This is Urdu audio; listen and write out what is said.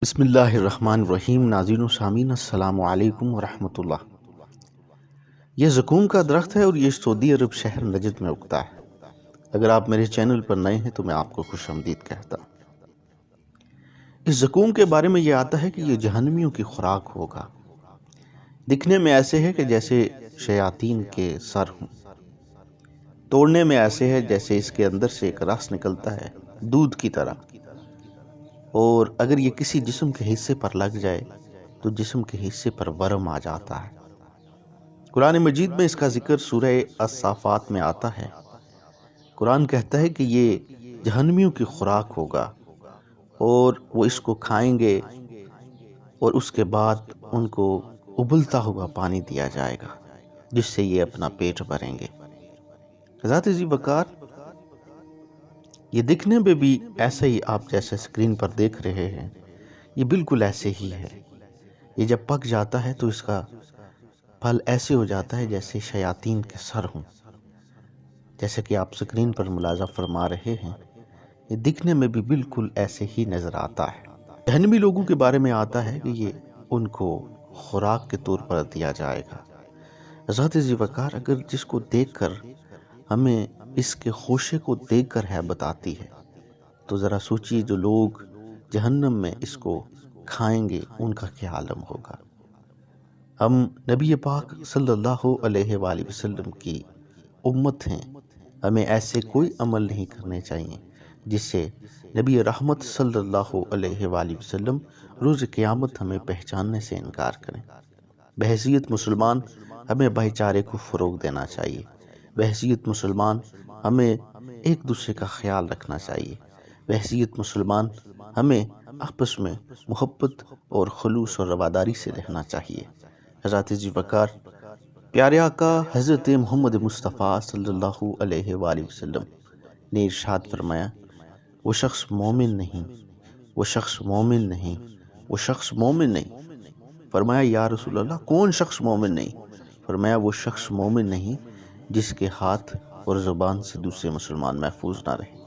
بسم اللہ الرحمن الرحیم۔ ناظرین و سامعین السلام علیکم ورحمۃ اللہ۔ یہ زقوم کا درخت ہے اور یہ سعودی عرب شہر نجد میں اگتا ہے۔ اگر آپ میرے چینل پر نئے ہیں تو میں آپ کو خوش آمدید کہتا ہوں۔ اس زقوم کے بارے میں یہ آتا ہے کہ یہ جہنمیوں کی خوراک ہوگا۔ دکھنے میں ایسے ہے کہ جیسے شیاطین کے سر ہوں، توڑنے میں ایسے ہے جیسے اس کے اندر سے ایک رس نکلتا ہے دودھ کی طرح، اور اگر یہ کسی جسم کے حصے پر لگ جائے تو جسم کے حصے پر ورم آ جاتا ہے۔ قرآن مجید میں اس کا ذکر سورہ الصافات میں آتا ہے۔ قرآن کہتا ہے کہ یہ جہنمیوں کی خوراک ہوگا اور وہ اس کو کھائیں گے اور اس کے بعد ان کو ابلتا ہوا پانی دیا جائے گا جس سے یہ اپنا پیٹ بھریں گے۔ ذات ذی وقار، یہ دکھنے میں بھی ایسا ہی آپ جیسے اسکرین پر دیکھ رہے ہیں، یہ بالکل ایسے ہی ہے۔ یہ جب پک جاتا ہے تو اس کا پھل ایسے ہو جاتا ہے جیسے شیاطین کے سر ہوں، جیسے کہ آپ اسکرین پر ملاحظہ فرما رہے ہیں۔ یہ دکھنے میں بھی بالکل ایسے ہی نظر آتا ہے۔ جہنمی لوگوں کے بارے میں آتا ہے کہ یہ ان کو خوراک کے طور پر دیا جائے گا۔ ذات ذی وقار، اگر جس کو دیکھ کر ہمیں اس کے خوشے کو دیکھ کر ہیبت آتی ہے تو ذرا سوچیے جو لوگ جہنم میں اس کو کھائیں گے ان کا کیا عالم ہوگا۔ ہم نبی پاک صلی اللہ علیہ وآلہ وسلم کی امت ہیں، ہمیں ایسے کوئی عمل نہیں کرنے چاہیے جس سے نبی رحمت صلی اللہ علیہ وآلہ وسلم روز قیامت ہمیں پہچاننے سے انکار کریں۔ بحیثیت مسلمان ہمیں بھائی چارے کو فروغ دینا چاہیے۔ بحیثیت مسلمان ہمیں ایک دوسرے کا خیال رکھنا چاہیے۔ بحیثیت مسلمان ہمیں آپس میں محبت اور خلوص اور رواداری سے رہنا چاہیے۔ ذات ذی وقار، پیارے آقا حضرت محمد مصطفیٰ صلی اللہ علیہ وآلہ وسلم نے ارشاد فرمایا، وہ شخص مومن نہیں، وہ شخص مومن نہیں، وہ شخص مومن نہیں۔ فرمایا یا رسول اللہ، کون شخص مومن نہیں؟ فرمایا وہ شخص مومن نہیں جس کے ہاتھ اور زبان سے دوسرے مسلمان محفوظ نہ رہے۔